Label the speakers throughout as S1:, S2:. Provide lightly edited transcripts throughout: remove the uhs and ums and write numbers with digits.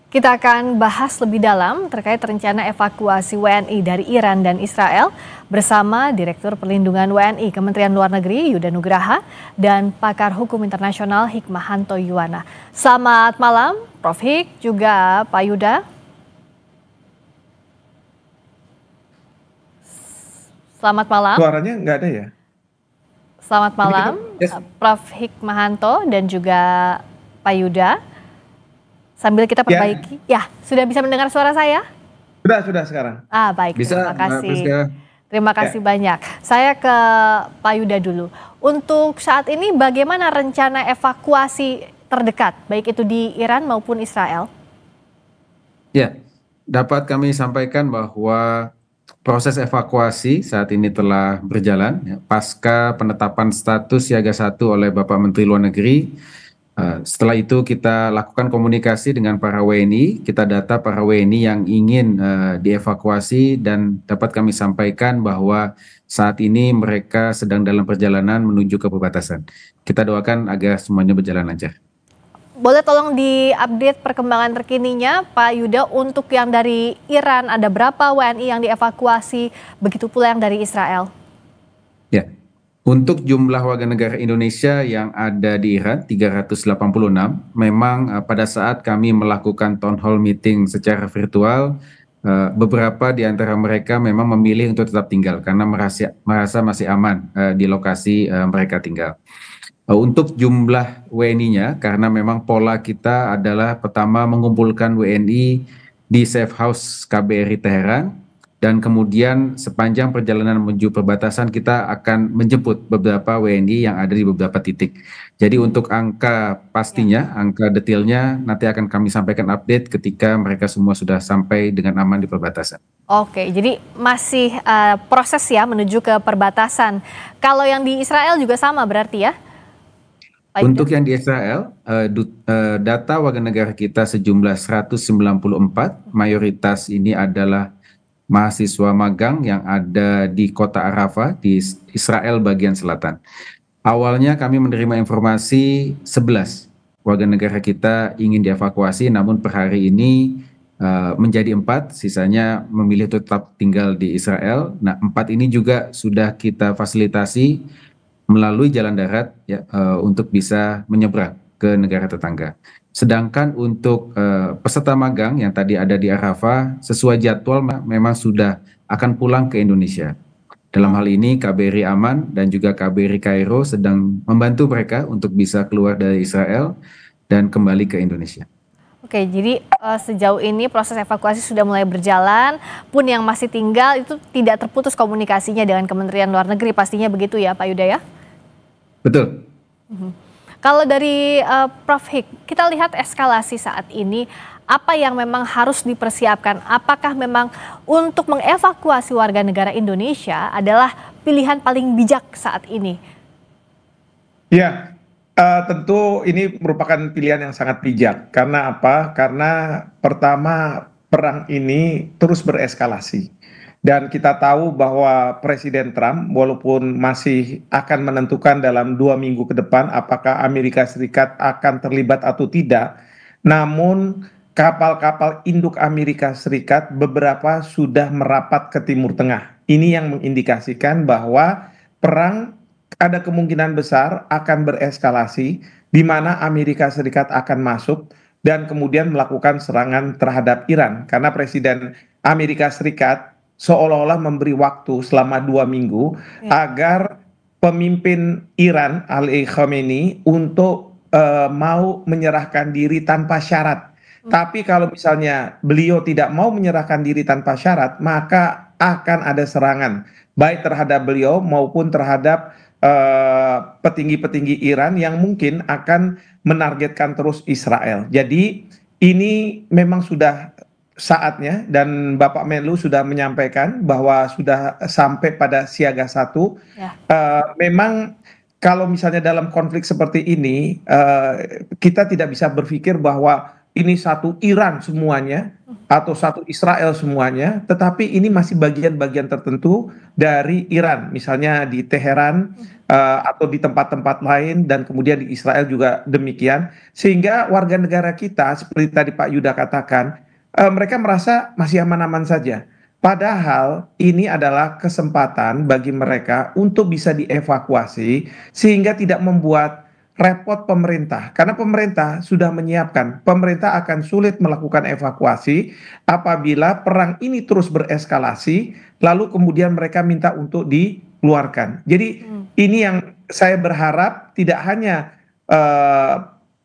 S1: Kita akan bahas lebih dalam terkait rencana evakuasi WNI dari Iran dan Israel bersama Direktur Perlindungan WNI Kementerian Luar Negeri Yuda Nugraha dan pakar hukum internasional Hikmahanto Yuwana. Selamat malam Prof. Hik, juga Pak Yuda. Selamat malam.
S2: Suaranya nggak ada ya?
S1: Selamat malam Prof. Hikmahanto dan juga Pak Yuda. Sambil kita perbaiki. Ya, sudah bisa mendengar suara saya?
S2: Sudah sekarang.
S1: Baik,
S3: bisa,
S1: terima kasih. Terima kasih
S2: Ya.
S1: banyak. Saya ke Pak Yuda dulu. Untuk saat ini bagaimana rencana evakuasi terdekat, baik itu di Iran maupun Israel?
S3: Ya, dapat kami sampaikan bahwa proses evakuasi saat ini telah berjalan ya, pasca penetapan status siaga 1 oleh Bapak Menteri Luar Negeri. Setelah itu kita lakukan komunikasi dengan para WNI, kita data para WNI yang ingin dievakuasi dan dapat kami sampaikan bahwa saat ini mereka sedang dalam perjalanan menuju ke perbatasan. Kita doakan agar semuanya berjalan lancar.
S1: Boleh tolong diupdate perkembangan terkininya Pak Yuda, untuk yang dari Iran ada berapa WNI yang dievakuasi, begitu pula yang dari Israel?
S3: Ya. Untuk jumlah warga negara Indonesia yang ada di Iran 386, memang pada saat kami melakukan town hall meeting secara virtual, beberapa di antara mereka memang memilih untuk tetap tinggal karena merasa masih aman di lokasi mereka tinggal. Untuk jumlah WNI-nya, karena memang pola kita adalah pertama mengumpulkan WNI di safe house KBRI Teheran, dan kemudian sepanjang perjalanan menuju perbatasan kita akan menjemput beberapa WNI yang ada di beberapa titik. Jadi untuk angka pastinya, angka detailnya nanti akan kami sampaikan update ketika mereka semua sudah sampai dengan aman di perbatasan.
S1: Oke, jadi masih proses ya menuju ke perbatasan. Kalau yang di Israel juga sama berarti ya?
S3: Untuk yang di Israel, data warga negara kita sejumlah 194, mayoritas ini adalah mahasiswa magang yang ada di kota Arafah di Israel bagian selatan. Awalnya kami menerima informasi 11 warga negara kita ingin dievakuasi, namun per hari ini menjadi 4, sisanya memilih tetap tinggal di Israel. Nah, 4 ini juga sudah kita fasilitasi melalui jalan darat ya, untuk bisa menyeberang ke negara tetangga. Sedangkan untuk peserta magang yang tadi ada di Arafah, sesuai jadwal memang sudah akan pulang ke Indonesia. Dalam hal ini KBRI Aman dan juga KBRI Kairo sedang membantu mereka untuk bisa keluar dari Israel dan kembali ke Indonesia.
S1: Oke, jadi sejauh ini proses evakuasi sudah mulai berjalan, pun yang masih tinggal itu tidak terputus komunikasinya dengan Kementerian Luar Negeri, pastinya begitu ya Pak Yuda ya?
S3: Betul.
S1: Kalau dari Prof. Hik, kita lihat eskalasi saat ini, apa yang memang harus dipersiapkan? Apakah memang untuk mengevakuasi warga negara Indonesia adalah pilihan paling bijak saat ini?
S2: Ya, tentu ini merupakan pilihan yang sangat bijak. Karena apa? Karena pertama, perang ini terus bereskalasi. Dan kita tahu bahwa Presiden Trump walaupun masih akan menentukan dalam 2 minggu ke depan apakah Amerika Serikat akan terlibat atau tidak, namun kapal-kapal induk Amerika Serikat beberapa sudah merapat ke Timur Tengah. Ini yang mengindikasikan bahwa perang ada kemungkinan besar akan bereskalasi, di mana Amerika Serikat akan masuk dan kemudian melakukan serangan terhadap Iran. Karena Presiden Amerika Serikat seolah-olah memberi waktu selama 2 minggu agar pemimpin Iran Ali Khamenei untuk mau menyerahkan diri tanpa syarat. Tapi kalau misalnya beliau tidak mau menyerahkan diri tanpa syarat, maka akan ada serangan baik terhadap beliau maupun terhadap petinggi-petinggi Iran yang mungkin akan menargetkan terus Israel. Jadi ini memang sudah saatnya, dan Bapak Menlu sudah menyampaikan bahwa sudah sampai pada siaga 1. Memang kalau misalnya dalam konflik seperti ini, kita tidak bisa berpikir bahwa ini satu Iran semuanya atau satu Israel semuanya, tetapi ini masih bagian-bagian tertentu dari Iran, misalnya di Teheran atau di tempat-tempat lain, dan kemudian di Israel juga demikian, sehingga warga negara kita seperti tadi Pak Yuda katakan, mereka merasa masih aman-aman saja. Padahal ini adalah kesempatan bagi mereka untuk bisa dievakuasi sehingga tidak membuat repot pemerintah, karena pemerintah sudah menyiapkan. Pemerintah akan sulit melakukan evakuasi apabila perang ini terus bereskalasi, lalu kemudian mereka minta untuk dikeluarkan. Jadi ini yang saya berharap tidak hanya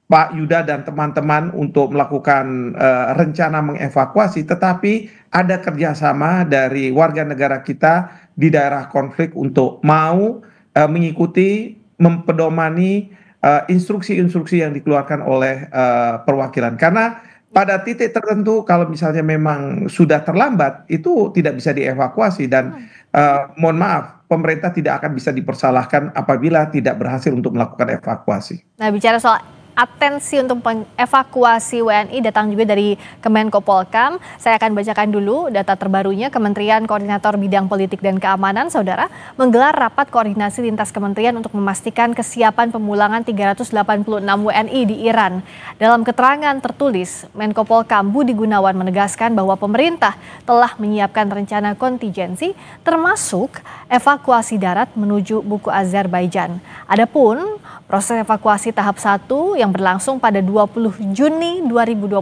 S2: Pak Yuda dan teman-teman untuk melakukan rencana mengevakuasi, tetapi ada kerjasama dari warga negara kita di daerah konflik untuk mau mengikuti, mempedomani instruksi-instruksi yang dikeluarkan oleh perwakilan. Karena pada titik tertentu kalau misalnya memang sudah terlambat, itu tidak bisa dievakuasi, dan mohon maaf, pemerintah tidak akan bisa dipersalahkan apabila tidak berhasil untuk melakukan evakuasi.
S1: Nah, bicara soal atensi untuk evakuasi WNI datang juga dari Kemenko Polkam. Saya akan bacakan dulu data terbarunya. Kementerian Koordinator Bidang Politik dan Keamanan, Saudara, menggelar rapat koordinasi lintas kementerian untuk memastikan kesiapan pemulangan 386 WNI di Iran. Dalam keterangan tertulis, Menko Polkam Budi Gunawan menegaskan bahwa pemerintah telah menyiapkan rencana kontingensi termasuk evakuasi darat menuju Buku Azerbaijan. Adapun proses evakuasi tahap 1 yang berlangsung pada 20 Juni 2025,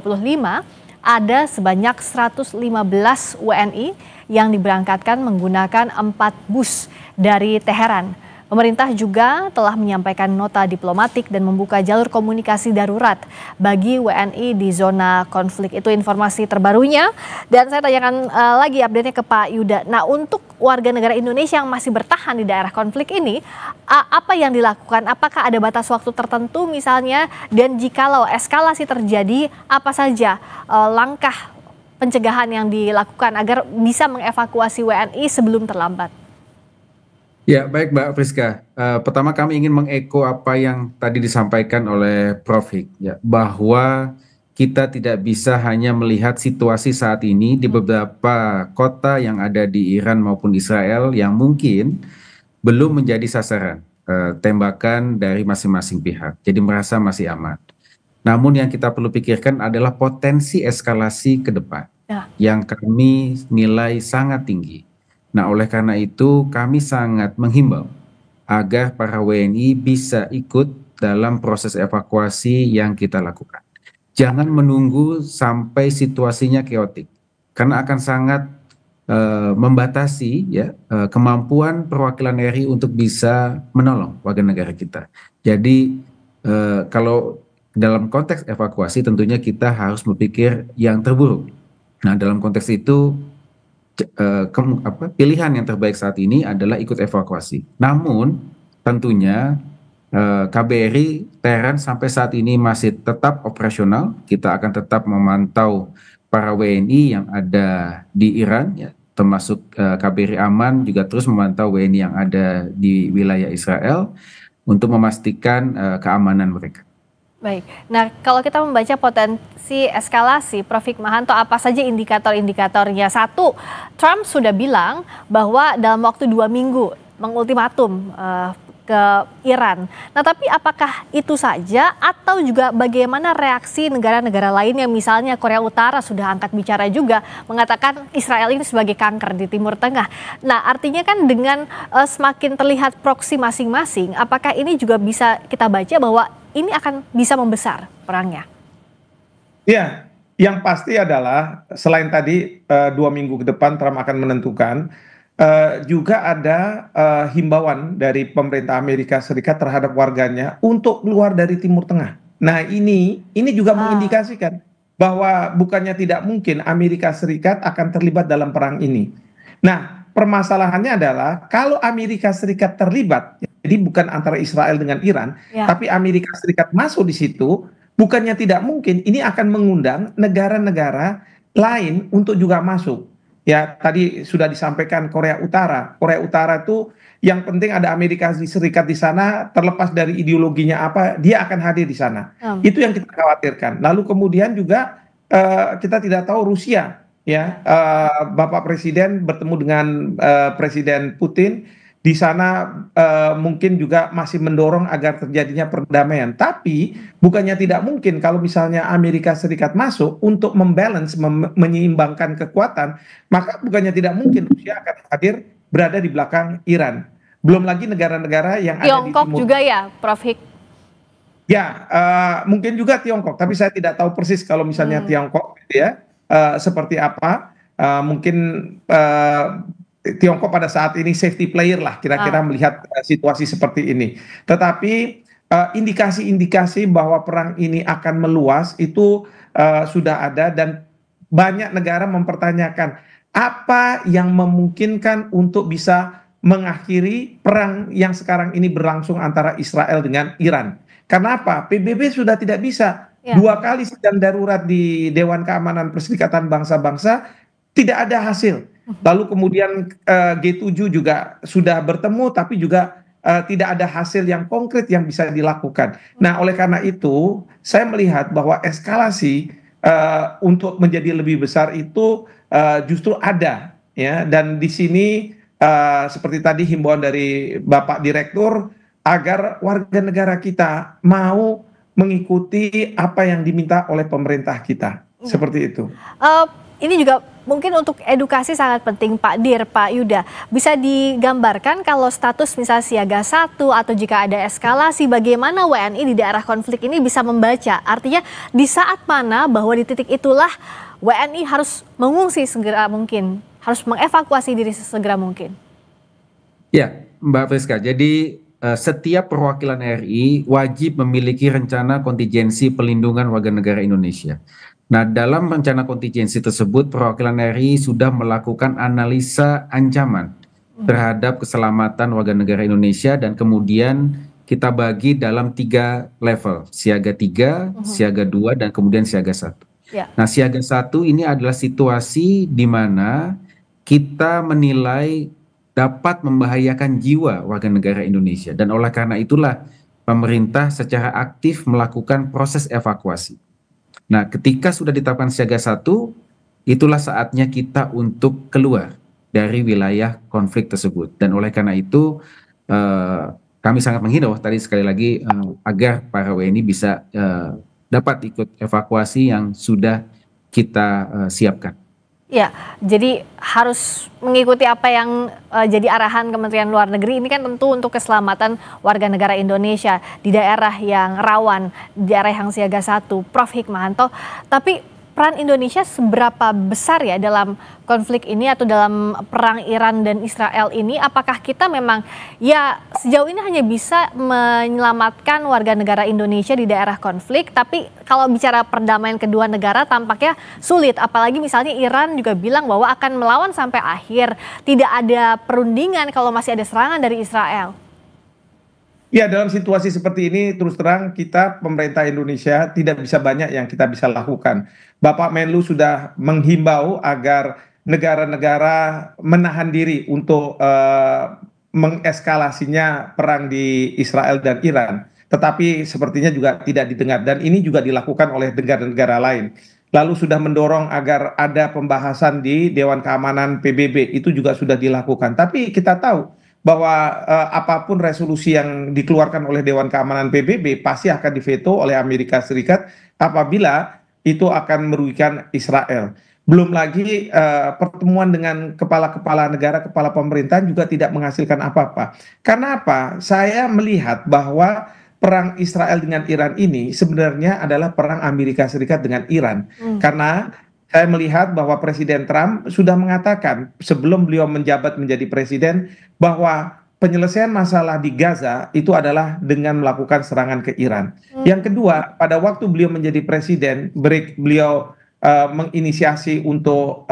S1: ada sebanyak 115 WNI yang diberangkatkan menggunakan 4 bus dari Teheran. Pemerintah juga telah menyampaikan nota diplomatik dan membuka jalur komunikasi darurat bagi WNI di zona konflik. Itu informasi terbarunya. Dan saya tanyakan lagi update-nya ke Pak Yuda. Nah, untuk warga negara Indonesia yang masih bertahan di daerah konflik ini, apa yang dilakukan? Apakah ada batas waktu tertentu misalnya? Dan jikalau eskalasi terjadi, apa saja langkah pencegahan yang dilakukan agar bisa mengevakuasi WNI sebelum terlambat?
S3: Ya, baik Mbak Friska. Pertama kami ingin mengeko apa yang tadi disampaikan oleh Prof. Hik, ya, bahwa kita tidak bisa hanya melihat situasi saat ini di beberapa kota yang ada di Iran maupun Israel yang mungkin belum menjadi sasaran tembakan dari masing-masing pihak. Jadi merasa masih aman. Namun yang kita perlu pikirkan adalah potensi eskalasi ke depan yang kami nilai sangat tinggi. Nah, oleh karena itu kami sangat menghimbau agar para WNI bisa ikut dalam proses evakuasi yang kita lakukan. Jangan menunggu sampai situasinya keotik, karena akan sangat membatasi ya kemampuan perwakilan RI untuk bisa menolong warga negara kita. Jadi kalau dalam konteks evakuasi tentunya kita harus berpikir yang terburuk. Nah, dalam konteks itu pilihan yang terbaik saat ini adalah ikut evakuasi. Namun tentunya KBRI Teheran sampai saat ini masih tetap operasional. Kita akan tetap memantau para WNI yang ada di Iran, ya, termasuk KBRI Aman juga terus memantau WNI yang ada di wilayah Israel untuk memastikan keamanan mereka.
S1: Baik, nah kalau kita membaca potensi eskalasi, Prof. Hikmahanto, apa saja indikator-indikatornya? Satu, Trump sudah bilang bahwa dalam waktu 2 minggu mengultimatum ke Iran. Nah, tapi apakah itu saja atau juga bagaimana reaksi negara-negara lain yang misalnya Korea Utara sudah angkat bicara juga mengatakan Israel ini sebagai kanker di Timur Tengah. Nah, artinya kan dengan semakin terlihat proksi masing-masing, apakah ini juga bisa kita baca bahwa ini akan bisa membesar perangnya?
S2: Ya, yang pasti adalah selain tadi 2 minggu ke depan Trump akan menentukan, juga ada himbauan dari pemerintah Amerika Serikat terhadap warganya untuk keluar dari Timur Tengah. Nah, ini juga mengindikasikan bahwa bukannya tidak mungkin Amerika Serikat akan terlibat dalam perang ini. Nah, permasalahannya adalah kalau Amerika Serikat terlibat, jadi bukan antara Israel dengan Iran, tapi Amerika Serikat masuk di situ, bukannya tidak mungkin ini akan mengundang negara-negara lain untuk juga masuk. Ya, tadi sudah disampaikan Korea Utara. Korea Utara itu yang penting ada Amerika Serikat di sana, terlepas dari ideologinya apa, dia akan hadir di sana.
S1: Hmm.
S2: Itu yang kita khawatirkan. Lalu kemudian juga kita tidak tahu Rusia, ya, Bapak Presiden bertemu dengan Presiden Putin di sana, mungkin juga masih mendorong agar terjadinya perdamaian. Tapi bukannya tidak mungkin kalau misalnya Amerika Serikat masuk untuk membalance, menyeimbangkan kekuatan, maka bukannya tidak mungkin Rusia akan hadir berada di belakang Iran. Belum lagi negara-negara yang ada di
S1: Tiongkok
S2: timur.
S1: juga ya, Prof. Hik?
S2: Ya, mungkin juga Tiongkok, tapi saya tidak tahu persis kalau misalnya Tiongkok, gitu ya, seperti apa. Mungkin Tiongkok pada saat ini safety player lah, kira-kira melihat situasi seperti ini. Tetapi indikasi-indikasi bahwa perang ini akan meluas itu sudah ada, dan banyak negara mempertanyakan apa yang memungkinkan untuk bisa mengakhiri perang yang sekarang ini berlangsung antara Israel dengan Iran. Karena apa? PBB sudah tidak bisa. Dua kali sidang darurat di Dewan Keamanan Perserikatan Bangsa-Bangsa tidak ada hasil. Lalu kemudian G7 juga sudah bertemu, tapi juga tidak ada hasil yang konkret yang bisa dilakukan. Nah, oleh karena itu, saya melihat bahwa eskalasi untuk menjadi lebih besar itu justru ada, ya. Dan di sini seperti tadi himbauan dari Bapak Direktur agar warga negara kita mau mengikuti apa yang diminta oleh pemerintah kita, seperti itu.
S1: Ini juga mungkin untuk edukasi sangat penting, Pak Dir, Pak Yuda. Bisa digambarkan kalau status misalnya siaga 1 atau jika ada eskalasi, bagaimana WNI di daerah konflik ini bisa membaca? Artinya di saat mana bahwa di titik itulah WNI harus mengungsi segera mungkin, harus mengevakuasi diri sesegera mungkin.
S3: Ya, Mbak Friska, jadi setiap perwakilan RI wajib memiliki rencana kontingensi pelindungan warga negara Indonesia. Nah, dalam rencana kontingensi tersebut, perwakilan RI sudah melakukan analisa ancaman terhadap keselamatan warga negara Indonesia, dan kemudian kita bagi dalam 3 level, siaga 3, siaga 2, dan kemudian siaga 1. Nah, siaga 1 ini adalah situasi di mana kita menilai dapat membahayakan jiwa warga negara Indonesia, dan oleh karena itulah pemerintah secara aktif melakukan proses evakuasi. Nah, ketika sudah ditetapkan siaga 1, itulah saatnya kita untuk keluar dari wilayah konflik tersebut. Dan oleh karena itu, kami sangat menghimbau tadi sekali lagi agar para WNI bisa dapat ikut evakuasi yang sudah kita siapkan.
S1: Ya, jadi harus mengikuti apa yang jadi arahan Kementerian Luar Negeri. Ini kan tentu untuk keselamatan warga negara Indonesia di daerah yang rawan, di daerah yang siaga 1, Prof. Hikmahanto. Tapi peran Indonesia seberapa besar ya dalam konflik ini atau dalam perang Iran dan Israel ini? Apakah kita memang ya sejauh ini hanya bisa menyelamatkan warga negara Indonesia di daerah konflik, tapi kalau bicara perdamaian kedua negara tampaknya sulit, apalagi misalnya Iran juga bilang bahwa akan melawan sampai akhir, tidak ada perundingan kalau masih ada serangan dari Israel.
S2: Ya, dalam situasi seperti ini terus terang kita pemerintah Indonesia tidak bisa banyak yang kita bisa lakukan. Bapak Menlu sudah menghimbau agar negara-negara menahan diri untuk mengeskalasinya perang di Israel dan Iran. Tetapi sepertinya juga tidak didengar, dan ini juga dilakukan oleh negara-negara lain. Lalu sudah mendorong agar ada pembahasan di Dewan Keamanan PBB, itu juga sudah dilakukan. Tapi kita tahu bahwa apapun resolusi yang dikeluarkan oleh Dewan Keamanan PBB pasti akan diveto oleh Amerika Serikat apabila itu akan merugikan Israel. Belum lagi pertemuan dengan kepala-kepala negara, kepala pemerintahan juga tidak menghasilkan apa-apa. Karena apa? Saya melihat bahwa perang Israel dengan Iran ini sebenarnya adalah perang Amerika Serikat dengan Iran. Karena saya melihat bahwa Presiden Trump sudah mengatakan sebelum beliau menjabat menjadi presiden bahwa penyelesaian masalah di Gaza itu adalah dengan melakukan serangan ke Iran. Yang kedua, pada waktu beliau menjadi presiden, beliau menginisiasi untuk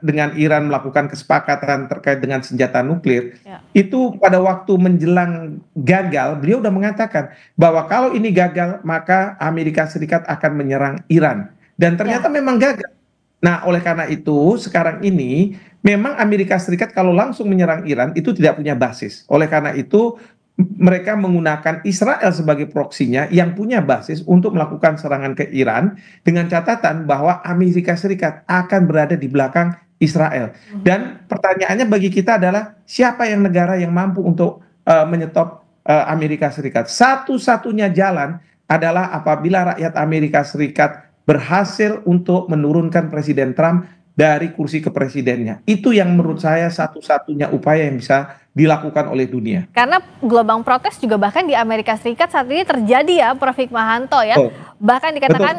S2: dengan Iran melakukan kesepakatan terkait dengan senjata nuklir. Itu pada waktu menjelang gagal, beliau sudah mengatakan bahwa kalau ini gagal, maka Amerika Serikat akan menyerang Iran. Dan ternyata memang gagal. Nah, oleh karena itu, sekarang ini memang Amerika Serikat kalau langsung menyerang Iran itu tidak punya basis. Oleh karena itu, mereka menggunakan Israel sebagai proksinya yang punya basis untuk melakukan serangan ke Iran dengan catatan bahwa Amerika Serikat akan berada di belakang Israel. Dan pertanyaannya bagi kita adalah siapa yang negara yang mampu untuk menyetop Amerika Serikat? Satu-satunya jalan adalah apabila rakyat Amerika Serikat berhasil untuk menurunkan Presiden Trump dari kursi kepresidennya. Itu yang menurut saya satu-satunya upaya yang bisa dilakukan oleh dunia.
S1: Karena gelombang protes juga bahkan di Amerika Serikat saat ini terjadi ya, Prof. Hikmahanto ya.
S2: Oh,
S1: Bahkan dikatakan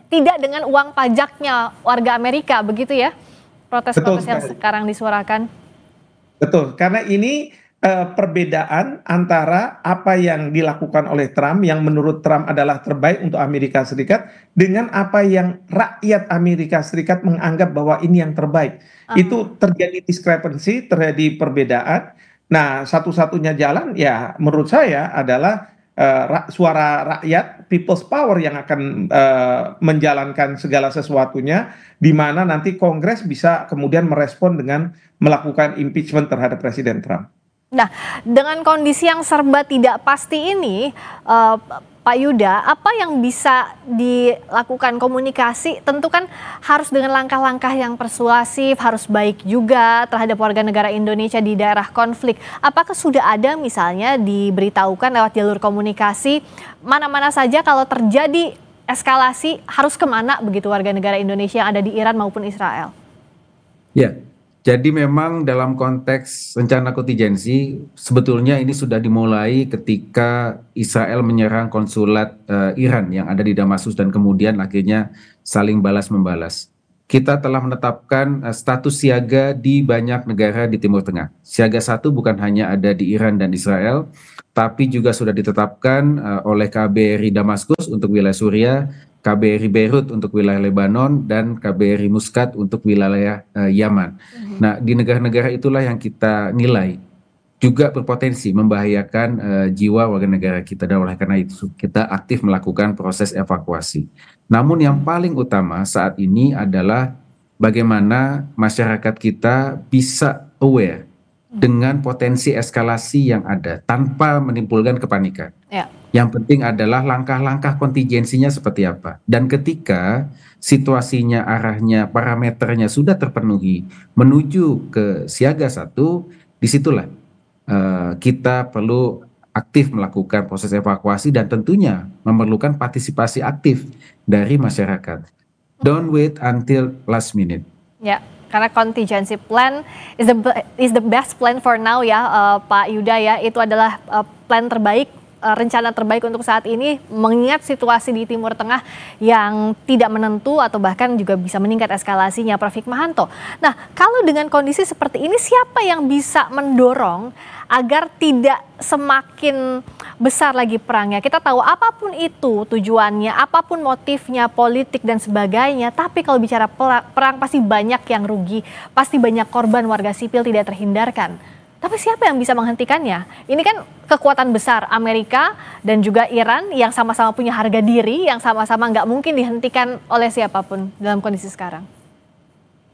S1: tidak dengan uang pajaknya warga Amerika, begitu ya? Protes-protes yang sekarang disuarakan.
S2: Betul, karena ini perbedaan antara apa yang dilakukan oleh Trump yang menurut Trump adalah terbaik untuk Amerika Serikat dengan apa yang rakyat Amerika Serikat menganggap bahwa ini yang terbaik. Itu terjadi discrepancy, terjadi perbedaan. Nah, satu-satunya jalan ya menurut saya adalah suara rakyat, people's power yang akan menjalankan segala sesuatunya, di mana nanti Kongres bisa kemudian merespon dengan melakukan impeachment terhadap Presiden Trump.
S1: Nah, dengan kondisi yang serba tidak pasti ini, Pak Yuda, apa yang bisa dilakukan komunikasi? Tentu kan harus dengan langkah-langkah yang persuasif, harus baik juga terhadap warga negara Indonesia di daerah konflik. Apakah sudah ada misalnya diberitahukan lewat jalur komunikasi, mana-mana saja kalau terjadi eskalasi harus kemana begitu warga negara Indonesia yang ada di Iran maupun Israel?
S3: Ya. Jadi memang dalam konteks rencana kontingensi sebetulnya ini sudah dimulai ketika Israel menyerang konsulat Iran yang ada di Damaskus dan kemudian akhirnya saling balas-membalas. Kita telah menetapkan status siaga di banyak negara di Timur Tengah. Siaga 1 bukan hanya ada di Iran dan Israel, tapi juga sudah ditetapkan oleh KBRI Damaskus untuk wilayah Suriah, KBRI Beirut untuk wilayah Lebanon, dan KBRI Muscat untuk wilayah Yaman. Nah, di negara-negara itulah yang kita nilai juga berpotensi membahayakan jiwa warga negara kita, dan oleh karena itu kita aktif melakukan proses evakuasi. Namun yang paling utama saat ini adalah bagaimana masyarakat kita bisa aware dengan potensi eskalasi yang ada tanpa menimbulkan kepanikan. Ya. Yang penting adalah langkah-langkah kontingensinya seperti apa. Dan ketika situasinya, arahnya, parameternya sudah terpenuhi menuju ke siaga 1, disitulah kita perlu aktif melakukan proses evakuasi dan tentunya memerlukan partisipasi aktif dari masyarakat. Don't wait until last minute.
S1: Ya. Karena contingency plan is the best plan for now ya, Pak Yuda ya. Itu adalah plan terbaik, rencana terbaik untuk saat ini, mengingat situasi di Timur Tengah yang tidak menentu atau bahkan juga bisa meningkat eskalasinya, Prof. Hikmahanto. Nah, kalau dengan kondisi seperti ini, siapa yang bisa mendorong agar tidak semakin besar lagi perangnya? Kita tahu apapun itu tujuannya, apapun motifnya, politik dan sebagainya, tapi kalau bicara perang pasti banyak yang rugi, pasti banyak korban warga sipil tidak terhindarkan. Tapi siapa yang bisa menghentikannya? Ini kan kekuatan besar Amerika dan juga Iran yang sama-sama punya harga diri, yang sama-sama nggak mungkin dihentikan oleh siapapun dalam kondisi sekarang.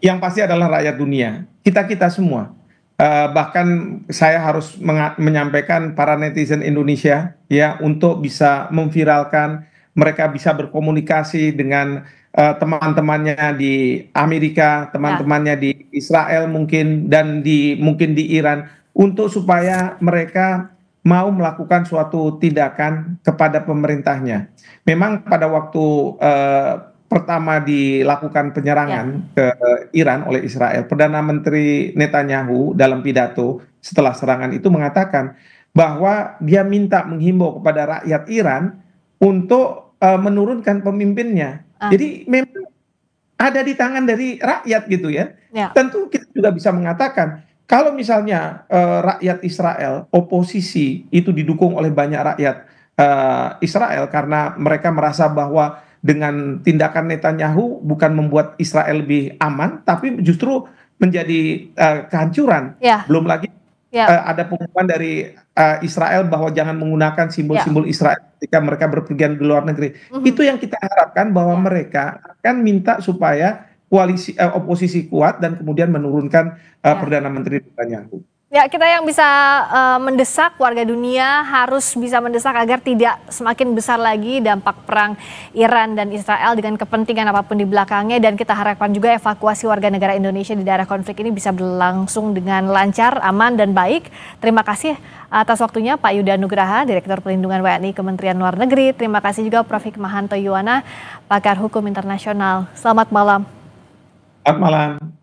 S2: Yang pasti adalah rakyat dunia, kita-kita semua. Bahkan saya harus menyampaikan para netizen Indonesia ya untuk bisa memviralkan, mereka bisa berkomunikasi dengan teman-temannya di Amerika, teman-temannya di Israel mungkin, dan mungkin di Iran, untuk supaya mereka mau melakukan suatu tindakan kepada pemerintahnya. Memang pada waktu pertama dilakukan penyerangan ke Iran oleh Israel, Perdana Menteri Netanyahu dalam pidato setelah serangan itu mengatakan bahwa dia minta menghimbau kepada rakyat Iran untuk menurunkan pemimpinnya. Jadi memang ada di tangan dari rakyat gitu ya. Tentu kita juga bisa mengatakan kalau misalnya rakyat Israel, oposisi itu didukung oleh banyak rakyat Israel karena mereka merasa bahwa dengan tindakan Netanyahu bukan membuat Israel lebih aman, tapi justru menjadi kehancuran. Belum lagi ada pengumuman dari Israel bahwa jangan menggunakan simbol-simbol Israel ketika mereka berpergian di luar negeri. Itu yang kita harapkan, bahwa mereka akan minta supaya oposisi kuat dan kemudian menurunkan Perdana Menteri Netanyahu.
S1: Ya, kita yang bisa mendesak, warga dunia harus bisa mendesak agar tidak semakin besar lagi dampak perang Iran dan Israel dengan kepentingan apapun di belakangnya, dan kita harapkan juga evakuasi warga negara Indonesia di daerah konflik ini bisa berlangsung dengan lancar, aman, dan baik. Terima kasih atas waktunya Pak Yuda Nugraha, Direktur Pelindungan WNI Kementerian Luar Negeri. Terima kasih juga Prof. Hikmahanto Yuwana, pakar hukum internasional. Selamat malam.
S2: Selamat malam.